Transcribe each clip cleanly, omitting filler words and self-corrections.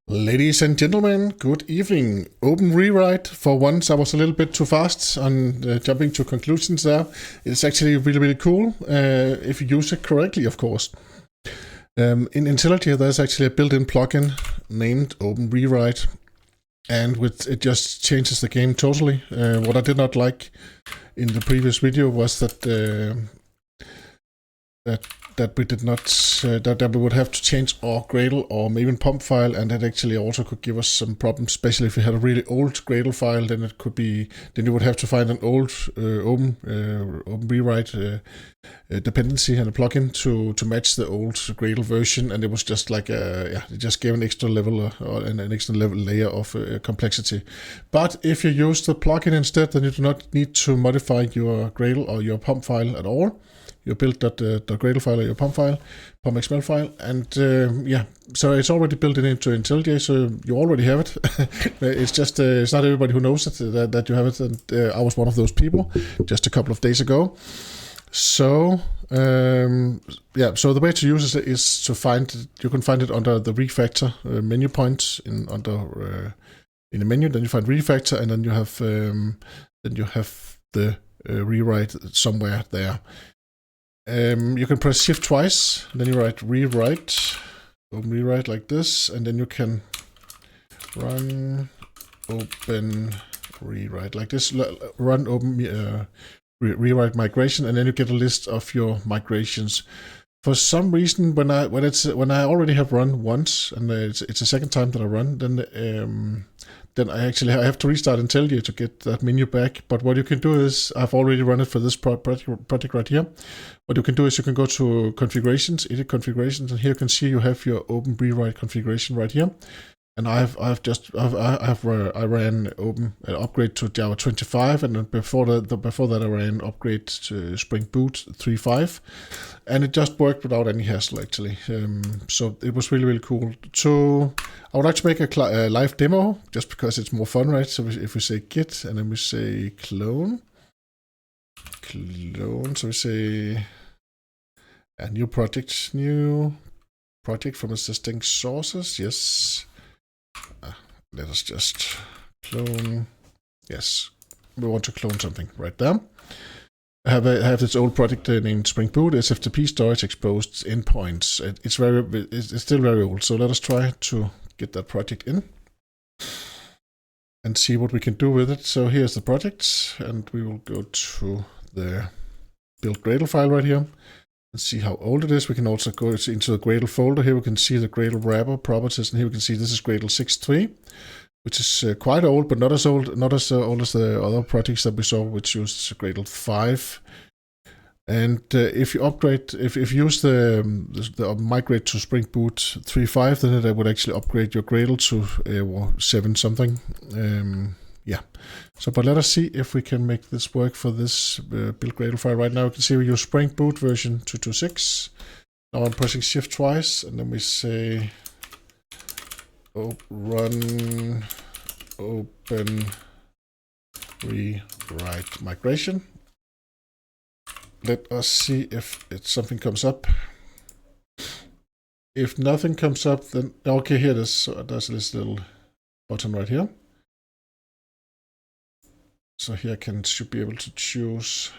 Ladies and gentlemen, good evening. OpenRewrite, for once I was a little bit too fast on jumping to conclusions there. It's actually really cool if you use it correctly, of course. In IntelliJ there's actually a built-in plugin named OpenRewrite, and it just changes the game totally. What I did not like in the previous video was that we did not that we would have to change our Gradle or maybe pump file, and that actually also could give us some problems, especially if you had a really old Gradle file. Then it could be you would have to find an old OpenRewrite dependency and a plugin to match the old Gradle version, and it was just like it just gave an extra level or an extra level layer of complexity. But if you use the plugin instead, then you do not need to modify your Gradle or your pump file at all. You built the Gradle file or your pump XML file, and so it's already built into IntelliJ, so you already have it. It's just it's not everybody who knows it, that you have it, and I was one of those people just a couple of days ago. So so the way to use it is to you can find it under the refactor menu point in the menu. Then you find refactor, and then you have the rewrite somewhere there. You can press shift twice, then you write rewrite, OpenRewrite like this, and then you can run OpenRewrite like this, run rewrite migration, and then you get a list of your migrations. For some reason, when I already have run once, and it's the second time that I run, then I have to restart IntelliJ to get that menu back. But what you can do is, I've already run it for this project right here. What you can do is you can go to configurations, edit configurations, and here you can see you have your OpenRewrite configuration right here. And I ran upgrade to Java 25, and then before that I ran upgrade to Spring Boot 3.5, and it just worked without any hassle actually. So it was really cool. So I would like to make a live demo just because it's more fun, right? So if we say git and then we say clone, so we say a new project from existing sources. Yes. Let us just clone. Yes, we want to clone something right there. I have this old project named Spring Boot, SFTP storage exposed endpoints. It's still very old, so let us try to get that project in and see what we can do with it. So here's the project, and we will go to the build Gradle file right here and see how old it is. We can also go into the Gradle folder. Here we can see the Gradle wrapper properties, and here we can see this is Gradle 6.3, which is quite old, but not as old as the other projects that we saw, which used Gradle 5. And if you upgrade, if you use the migrate to Spring Boot 3.5, then it would actually upgrade your Gradle to 7 something. So, but let us see if we can make this work for this build Gradle file. Right now you can see we use Spring Boot version 2.2.6. Now I'm pressing shift twice, and then we say run OpenRewrite migration. Let us see if something comes up. If nothing comes up, then okay, here it is. So there's this little button right here. So here I should be able to choose.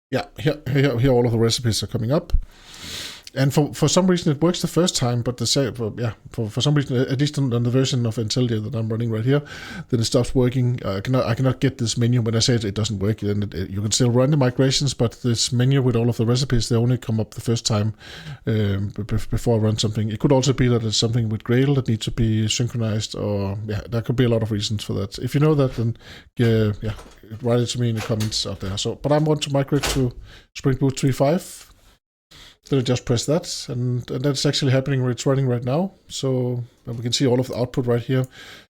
Yeah, here all of the recipes are coming up. And for some reason it works the first time, but for some reason, at least on the version of IntelliJ that I'm running right here, then it stops working. I cannot get this menu. When I say it doesn't work, then you can still run the migrations, but this menu with all of the recipes, they only come up the first time before I run something. It could also be that it's something with Gradle that needs to be synchronized, or there could be a lot of reasons for that. If you know that, then write it to me in the comments out there. So, but I want to migrate to Spring Boot 3.5. Then I just press that, and that's actually happening. It's running right now. So we can see all of the output right here,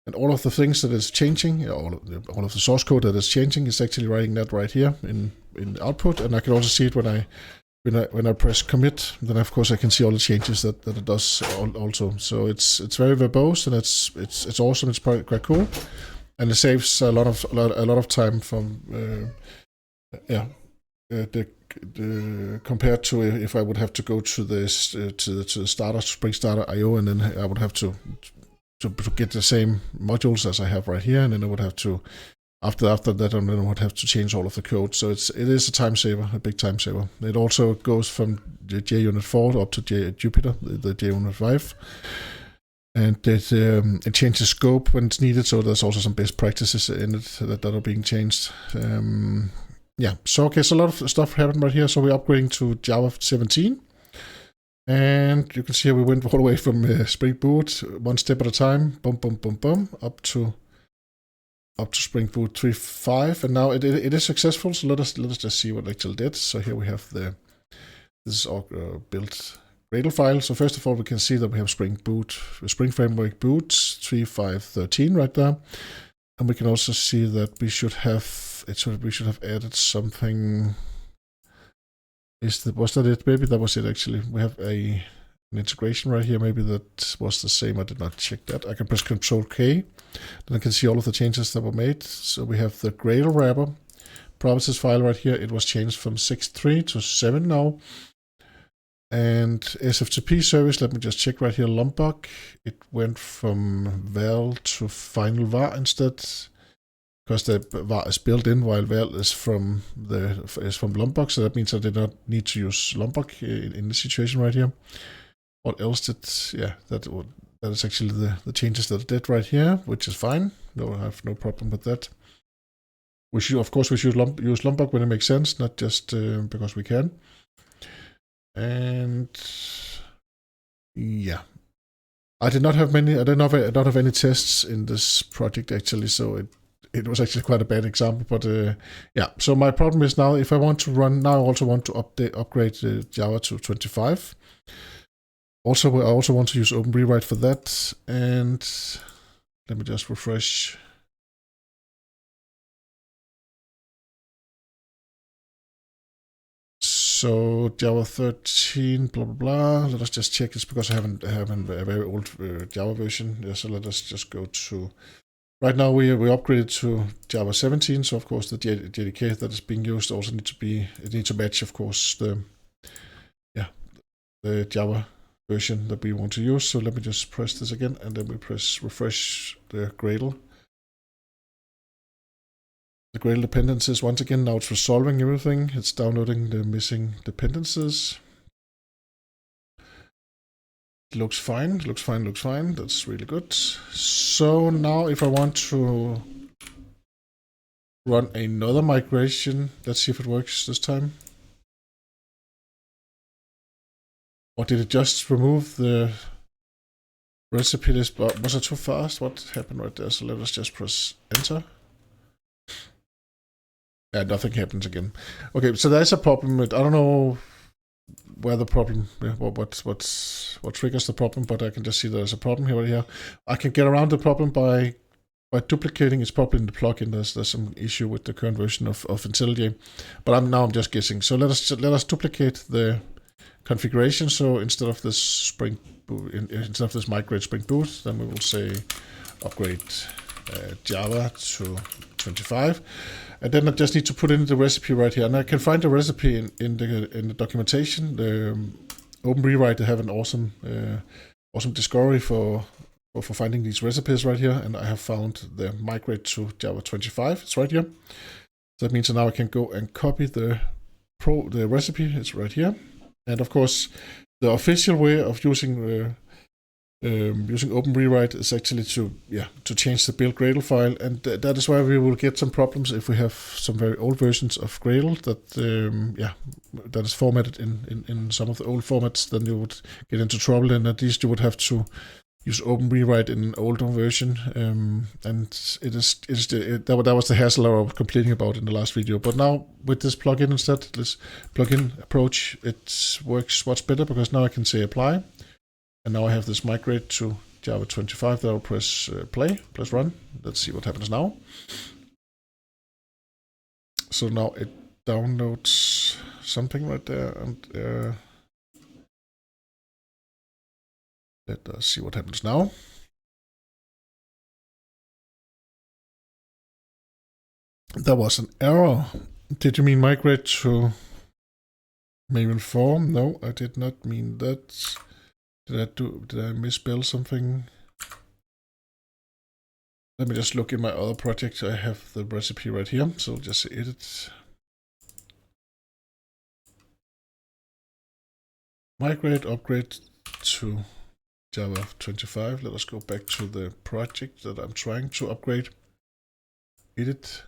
and all of the things that is changing, all of the source code that is changing is actually writing that right here in the output. And I can also see it when I press commit. Then of course I can see all the changes that it does also. So it's very verbose, and it's awesome. It's quite cool, and it saves a lot of time from the compared to if I would have to go to this to the starter Spring Starter IO, and then I would have to get the same modules as I have right here, and then I would have to after that, and then I would have to change all of the code. So it is a time saver, a big time saver. It also goes from the JUnit 4 up to Jupyter, the JUnit 5. And it changes scope when it's needed, so there's also some best practices in it that are being changed. Yeah, so okay, so a lot of stuff happened right here. So we're upgrading to Java 17. And you can see here we went all the way from Spring Boot, one step at a time, boom, boom, boom, boom, up to Spring Boot 3.5, and now it is successful. So let us just see what it actually did. So here we have this is all built Gradle file. So first of all, we can see that we have Spring Framework Boot 3.5.13 right there, and we can also see that we should have added something. Was that it? Maybe that was it actually. We have an integration right here. Maybe that was the same. I did not check that. I can press Control K. Then I can see all of the changes that were made. So we have the Gradle wrapper properties file right here. It was changed from 6.3 to 7 now. And SFTP service, let me just check right here. Lombok, it went from val to final var instead, because the var is built in while val is from Lombok. So that means I did not need to use Lombok in this situation right here. What else did? Yeah, that is actually the changes that I did right here, which is fine. No, I have no problem with that. We should use Lombok when it makes sense, not just because we can. And yeah, I did not have any tests in this project actually, so it was actually quite a bad example. But yeah, so my problem is now if I want to run now, I also want to upgrade Java to 25. Also, I also want to use OpenRewrite for that, and let me just refresh. So Java 13, blah blah blah. Let us just check this because I haven't a very old Java version. Yeah, so let us just go to. Right now we upgraded to Java 17. So of course the JDK that is being used also needs to match, of course, the Java version that we want to use. So let me just press this again, and then we press refresh the Gradle. The Gradle dependencies once again. Now it's resolving everything. It's downloading the missing dependencies. It looks fine. Looks fine. That's really good. So now if I want to run another migration, let's see if it works this time. Or did it just remove the recipe list? But was it too fast? What happened right there? So let us just press enter. Yeah, nothing happens again. Okay, so there's a problem. I don't know where the problem, what triggers the problem, but I can just see there's a problem here. I can get around the problem by duplicating. It's probably in the plugin. There's some issue with the current version of IntelliJ, but I'm just guessing. So let us duplicate the configuration. So instead of this migrate Spring Boot, then we will say upgrade Java to 25. And then I just need to put in the recipe right here, and I can find the recipe in the documentation. The OpenRewrite, they have an awesome discovery for finding these recipes right here, and I have found the migrate to Java 25. It's right here. So that means now I can go and copy the recipe. It's right here, and of course, the official way of using OpenRewrite is actually to change the build Gradle file, and that is why we will get some problems if we have some very old versions of Gradle that is formatted in some of the old formats. Then you would get into trouble, and at least you would have to use OpenRewrite in an older version. And that was the hassle I was complaining about in the last video. But now with this plugin instead, this plugin approach, it works much better because now I can say apply. And now I have this migrate to Java 25. Then I'll press play, press run. Let's see what happens now. So now it downloads something right there, and let us see what happens now. There was an error. Did you mean migrate to Maven 4? No, I did not mean that. Did I misspell something? Let me just look in my other project. I have the recipe right here, so just edit. Migrate, upgrade to Java 25. Let us go back to the project that I'm trying to upgrade. Edit.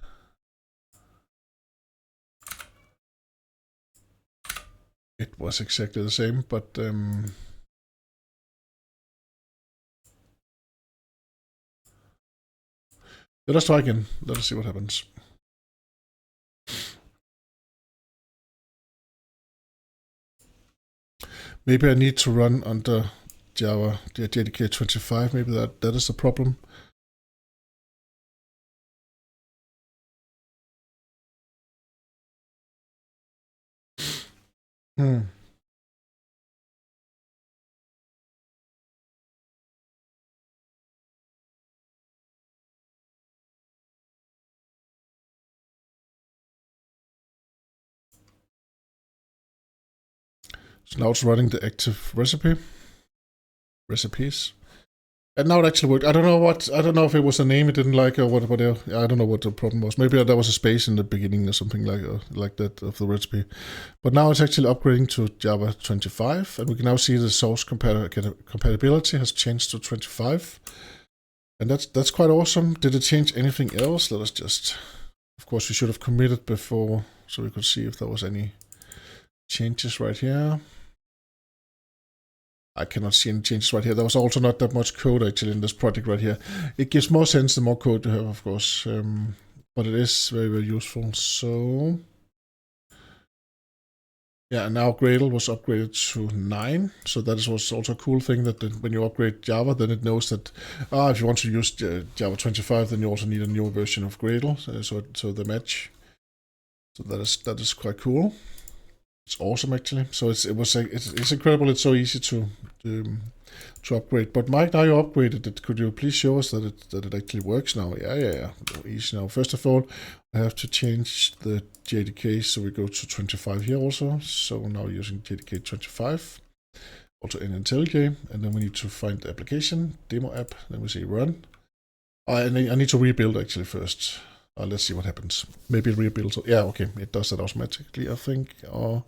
It was exactly the same, but let us try again. Let us see what happens. Maybe I need to run under Java JDK 25. Maybe that is the problem. So now it's running the active recipes. And now it actually worked. I don't know if it was a name it didn't like or whatever. I don't know what the problem was. Maybe there was a space in the beginning or something like that of the recipe. But now it's actually upgrading to Java 25, and we can now see the source compatibility has changed to 25. And that's quite awesome. Did it change anything else? Let us just, of course, we should have committed before so we could see if there was any changes right here. I cannot see any changes right here. There was also not that much code actually in this project right here. It gives more sense the more code you have, of course, but it is very, very useful. So yeah, and now Gradle was upgraded to 9. So that was also a cool thing that when you upgrade Java, then it knows that if you want to use Java 25, then you also need a newer version of Gradle. So they match. So that is quite cool. It's awesome actually. So it's incredible. It's so easy to upgrade. But Mike, now you upgraded it. Could you please show us that it actually works now? Yeah. Easy now. First of all, I have to change the JDK so we go to 25 here also. So now using JDK 25, also in IntelliJ, and then we need to find the application demo app. Then we say run. I need to rebuild actually first. Let's see what happens. Maybe it rebuilds. Yeah, okay, it does that automatically, I think. Or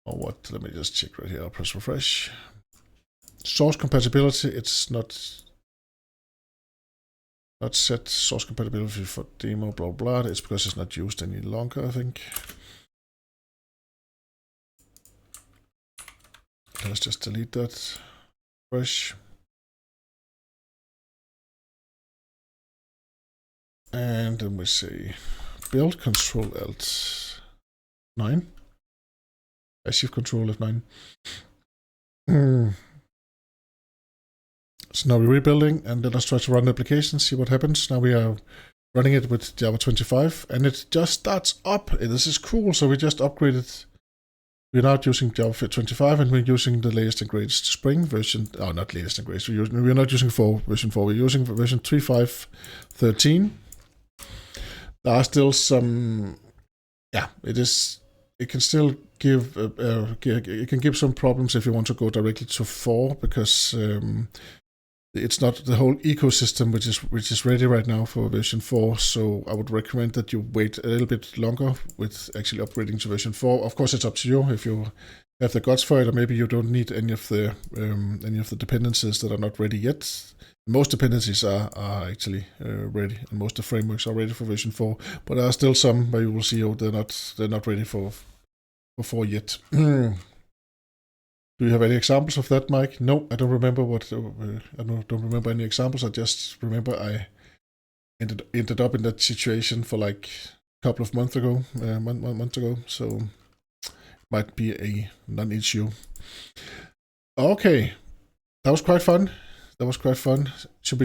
what? Let me just check right here. I'll press refresh. Source compatibility, it's not set source compatibility for demo, blah, blah. It's because it's not used any longer, I think. Let's just delete that. Refresh. And then we say build Control Alt 9. Shift Control F9. So now we're rebuilding, and then let's try to run the application, see what happens. Now we are running it with Java 25, and it just starts up. This is cool. So we just upgraded. We're not using Java 25, and we're using the latest and greatest Spring version. Oh, not latest and greatest. We're not using version 4. We're using version 3.5.13. There are still some. Yeah, it can still give it can give some problems if you want to go directly to 4 because it's not the whole ecosystem which is ready right now for version 4. So I would recommend that you wait a little bit longer with actually upgrading to version 4. Of course, it's up to you if you have the guts for it, or maybe you don't need any of the dependencies that are not ready yet. Most dependencies are actually ready, and most of the frameworks are ready for version 4. But there are still some where you will see they're not ready for 4 yet. Do you have any examples of that, Mike? No, I don't remember I don't remember any examples. I just remember I ended up in that situation for like a couple of months ago, month ago. So might be a non-issue. Okay, that was quite fun. Should be